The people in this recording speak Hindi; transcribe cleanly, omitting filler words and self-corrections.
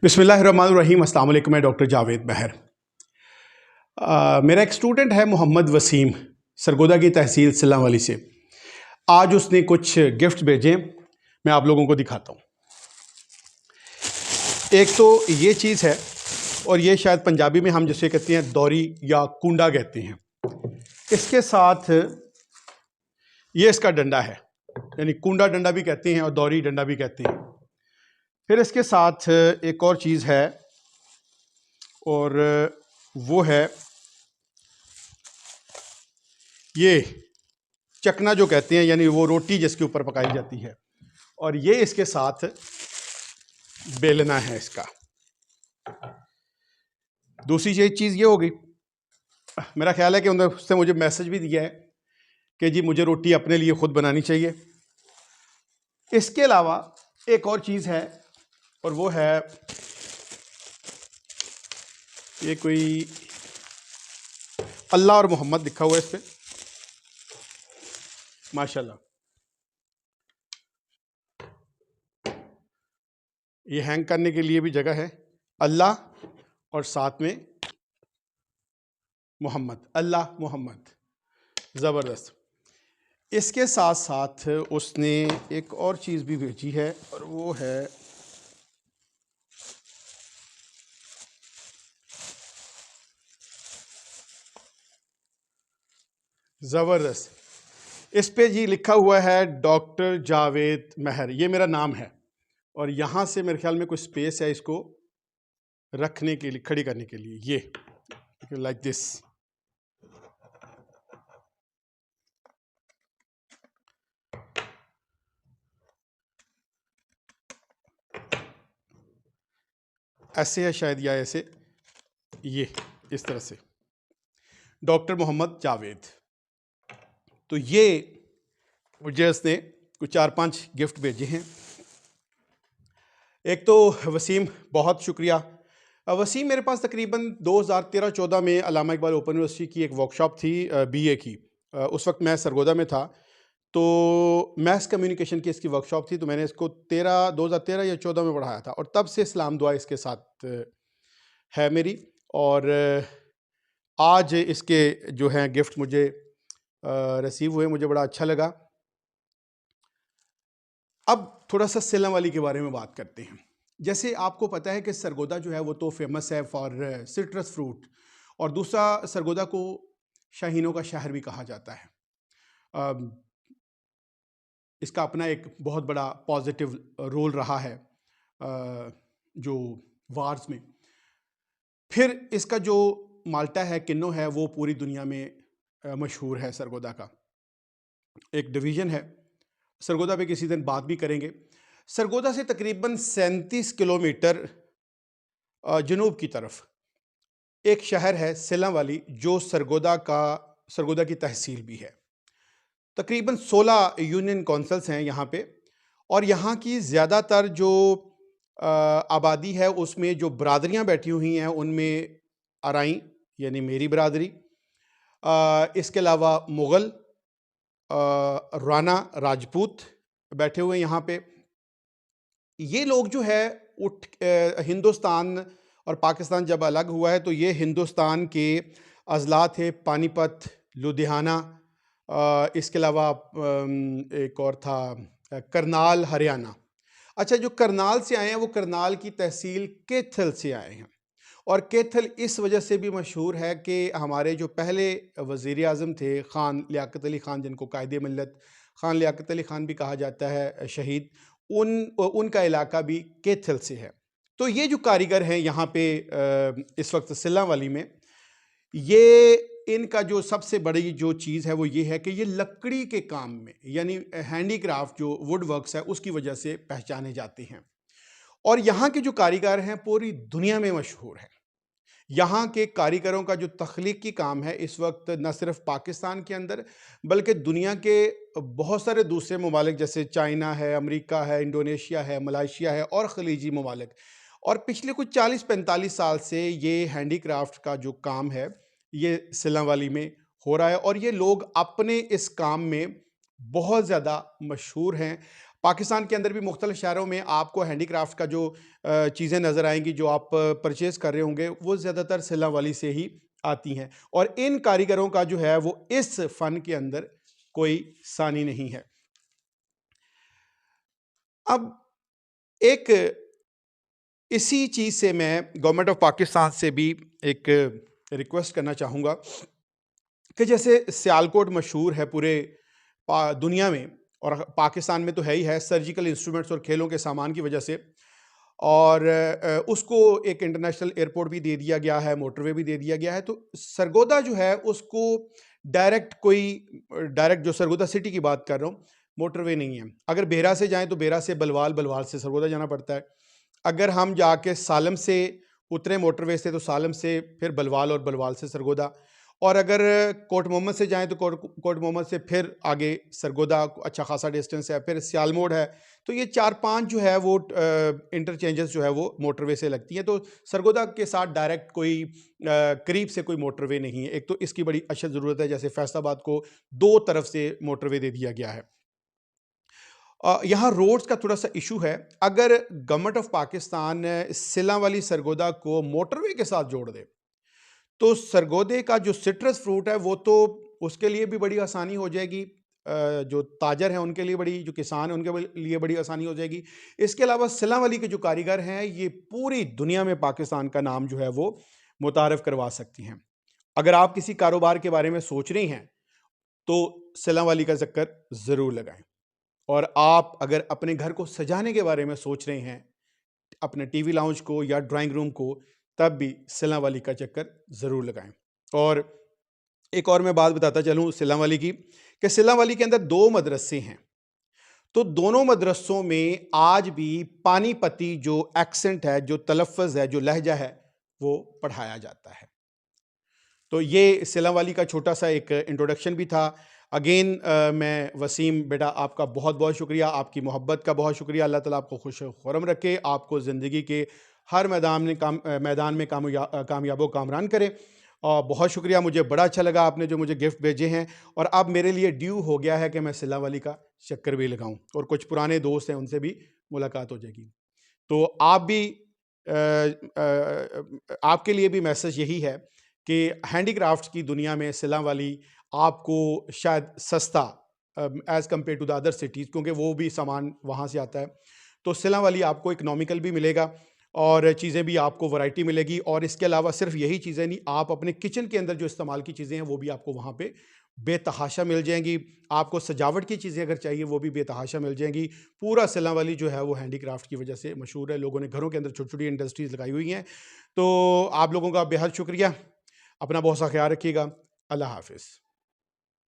बिस्मिल्लाहिर्रहमानिर्रहीम। अस्सलाम वालेकुम। मैं डॉक्टर जावेद महर। मेरा एक स्टूडेंट है मोहम्मद वसीम, सरगोदा की तहसील सिल्लांवाली से। आज उसने कुछ गिफ्ट भेजे, मैं आप लोगों को दिखाता हूँ। एक तो ये चीज़ है, और ये शायद पंजाबी में हम जिसे कहते हैं दौरी या कुंडा कहते हैं। इसके साथ ये इसका डंडा है, यानी कुंडा डंडा भी कहते हैं और दौरी डंडा भी कहते हैं। फिर इसके साथ एक और चीज़ है, और वो है ये चकना जो कहते हैं, यानी वो रोटी जिसके ऊपर पकाई जाती है। और ये इसके साथ बेलना है इसका। दूसरी चीज़ ये हो गई, मेरा ख्याल है कि उसने मुझे मैसेज भी दिया है कि जी मुझे रोटी अपने लिए खुद बनानी चाहिए। इसके अलावा एक और चीज़ है, और वो है ये कोई अल्लाह और मोहम्मद लिखा हुआ है इस पे, माशाल्लाह। ये हैंग करने के लिए भी जगह है, अल्लाह और साथ में मोहम्मद, अल्लाह मोहम्मद, ज़बरदस्त। इसके साथ साथ उसने एक और चीज़ भी भेजी है, और वो है ज़बरदस्त। इस पे जी लिखा हुआ है डॉक्टर जावेद महर, ये मेरा नाम है। और यहाँ से मेरे ख्याल में कुछ स्पेस है इसको रखने के लिए, खड़ी करने के लिए, ये लाइक दिस। ऐसे है शायद, या ऐसे, ये इस तरह से, डॉक्टर मोहम्मद जावेद। तो ये मुझे उसने कुछ 4-5 गिफ्ट भेजे हैं। एक तो वसीम, बहुत शुक्रिया। वसीम, मेरे पास तकरीबन 2013-14 में अल्लामा इकबाल ओपन यूनिवर्सिटी की एक वर्कशॉप थी बीए की। उस वक्त मैं सरगोदा में था, तो मैस कम्युनिकेशन की इसकी वर्कशॉप थी। तो मैंने इसको 2013 या 14 में पढ़ाया था, और तब से इस्लाम दुआ इसके साथ है मेरी। और आज इसके जो हैं गिफ्ट मुझे रिसीव हुए, मुझे बड़ा अच्छा लगा। अब थोड़ा सा सिल्लांवाली के बारे में बात करते हैं। जैसे आपको पता है कि सरगोदा जो है वो तो फेमस है फॉर सिट्रस फ्रूट, और दूसरा सरगोदा को शाहीनों का शहर भी कहा जाता है। इसका अपना एक बहुत बड़ा पॉजिटिव रोल रहा है जो वार्स में। फिर इसका जो माल्टा है, किन्नो है, वो पूरी दुनिया में मशहूर है। सरगोदा का एक डिवीज़न है, सरगोदा पे किसी दिन बात भी करेंगे। सरगोदा से तकरीबन 37 किलोमीटर जनूब की तरफ एक शहर है सिल्लांवाली, जो सरगोदा की तहसील भी है। तकरीबन 16 यूनियन काउंसिल्स हैं यहाँ पे, और यहाँ की ज़्यादातर जो आबादी है उसमें जो बरादरियाँ बैठी हुई हैं, उनमें अराई यानी मेरी बरादरी, इसके अलावा मुग़ल, राना, राजपूत बैठे हुए यहाँ पे। ये लोग जो है हिंदुस्तान और पाकिस्तान जब अलग हुआ है, तो ये हिंदुस्तान के अज़ला थे, पानीपत, लुधियाना, इसके अलावा एक और था करनाल, हरियाणा। अच्छा, जो करनाल से आए हैं वो करनाल की तहसील कैथल से आए हैं। और कैथल इस वजह से भी मशहूर है कि हमारे जो पहले वज़ीर आज़म थे, ख़ान लियाक़त अली ख़ान, जिनको कायदे मिल्लत ख़ान लियाक़त अली ख़ान भी कहा जाता है, शहीद, उनका इलाका भी कैथल से है। तो ये जो कारीगर हैं यहाँ पे इस वक्त सिल्लांवाली में, ये इनका जो सबसे बड़ी जो चीज़ है वो ये है कि ये लकड़ी के काम में, यानी हैंडीक्राफ्ट जो वुड वर्क्स है, उसकी वजह से पहचाने जाते हैं। और यहाँ के जो कारीगर हैं पूरी दुनिया में मशहूर हैं। यहाँ के कारीगरों का जो तख्लीकी काम है इस वक्त न सिर्फ पाकिस्तान के अंदर, बल्कि दुनिया के बहुत सारे दूसरे ममालिक जैसे चाइना है, अमेरिका है, इंडोनेशिया है, मलाइशिया है, और ख़लीजी ममालिक। और पिछले कुछ 40-45 साल से ये हैंडीक्राफ्ट का जो काम है ये सिल्लांवाली में हो रहा है, और ये लोग अपने इस काम में बहुत ज़्यादा मशहूर हैं। पाकिस्तान के अंदर भी मुख्तलिफ शहरों में आपको हैंडीक्राफ्ट का जो चीज़ें नज़र आएंगी, जो आप परचेज़ कर रहे होंगे, वो ज़्यादातर सिला वाली से ही आती हैं। और इन कारीगरों का जो है वो इस फ़न के अंदर कोई सानी नहीं है। अब एक इसी चीज़ से मैं गवर्नमेंट ऑफ पाकिस्तान से भी एक रिक्वेस्ट करना चाहूँगा कि जैसे सियालकोट मशहूर है पूरे दुनिया में, और पाकिस्तान में तो है ही है, सर्जिकल इंस्ट्रूमेंट्स और खेलों के सामान की वजह से, और उसको एक इंटरनेशनल एयरपोर्ट भी दे दिया गया है, मोटरवे भी दे दिया गया है। तो सरगोदा जो है उसको डायरेक्ट जो सरगोदा सिटी की बात कर रहा हूँ, मोटरवे नहीं है। अगर बेहरा से जाएं तो बेहरा से बलवाल, बलवाल से सरगोदा जाना पड़ता है। अगर हम जाके सालम से उतरे मोटरवे से तो सालम से फिर बलवाल, और बलवाल से सरगोदा। और अगर कोट मोहम्मद से जाएं तो कोट मोहम्मद से फिर आगे सरगोदा, अच्छा खासा डिस्टेंस है, फिर सियालमोड है। तो ये 4-5 जो है वो इंटरचेंजेस जो है वो मोटरवे से लगती हैं। तो सरगोदा के साथ डायरेक्ट कोई करीब से कोई मोटरवे नहीं है। एक तो इसकी बड़ी अशद ज़रूरत है, जैसे फैसलाबाद को 2 तरफ से मोटरवे दे दिया गया है। यहाँ रोड्स का थोड़ा सा इशू है। अगर गवर्नमेंट ऑफ पाकिस्तान सिला वाली सरगोदा को मोटरवे के साथ जोड़ दे, तो सरगोदे का जो सिट्रस फ्रूट है वो तो उसके लिए भी बड़ी आसानी हो जाएगी, जो ताजर हैं उनके लिए बड़ी, जो किसान हैं उनके लिए बड़ी आसानी हो जाएगी। इसके अलावा सिला वाली के जो कारीगर हैं ये पूरी दुनिया में पाकिस्तान का नाम जो है वो मुतारफ़ करवा सकती हैं। अगर आप किसी कारोबार के बारे में सोच रही हैं तो सिला वाली का चक्कर ज़रूर लगाएं। और आप अगर अपने घर को सजाने के बारे में सोच रहे हैं, अपने टीवी लाउंज को या ड्राइंग रूम को, तब भी सिला वाली का चक्कर ज़रूर लगाएं। और एक और मैं बात बताता चलूँ सिला वाली की, कि सिला वाली के अंदर 2 मदरसे हैं। तो दोनों मदरसों में आज भी पानीपती जो एक्सेंट है, जो तलफ़्फ़ुज़ है, जो लहजा है, वो पढ़ाया जाता है। तो ये सिला वाली का छोटा सा एक इंट्रोडक्शन भी था। अगेन मैं वसीम बेटा आपका बहुत बहुत शुक्रिया, आपकी मोहब्बत का बहुत शुक्रिया। अल्लाह ताला आपको खुश खुरम रखे, आपको ज़िंदगी के हर मैदान में कामयाबो कामरान करे। और बहुत शुक्रिया, मुझे बड़ा अच्छा लगा आपने जो मुझे गिफ्ट भेजे हैं। और अब मेरे लिए ड्यू हो गया है कि मैं सिला वाली का चक्कर भी लगाऊं, और कुछ पुराने दोस्त हैं उनसे भी मुलाकात हो जाएगी। तो आप भी आपके लिए भी मैसेज यही है कि हैंडीक्राफ्ट्स की दुनिया में सिला वाली आपको शायद सस्ता as compared to the other cities, क्योंकि वो भी सामान वहाँ से आता है। तो सिला वाली आपको इकोनॉमिकल भी मिलेगा और चीज़ें भी आपको वैरायटी मिलेगी। और इसके अलावा सिर्फ यही चीज़ें नहीं, आप अपने किचन के अंदर जो इस्तेमाल की चीज़ें हैं वो भी आपको वहाँ पे बेतहाशा मिल जाएंगी। आपको सजावट की चीज़ें अगर चाहिए वो भी बेतहाशा मिल जाएंगी। पूरा सिला वाली जो है वो हैंडीक्राफ्ट की वजह से मशहूर है। लोगों ने घरों के अंदर छोटी-छोटी इंडस्ट्रीज़ लगाई हुई हैं। तो आप लोगों का बेहद शुक्रिया। अपना बहुत सा ख्याल रखिएगा। अल्लाह हाफ़िज़।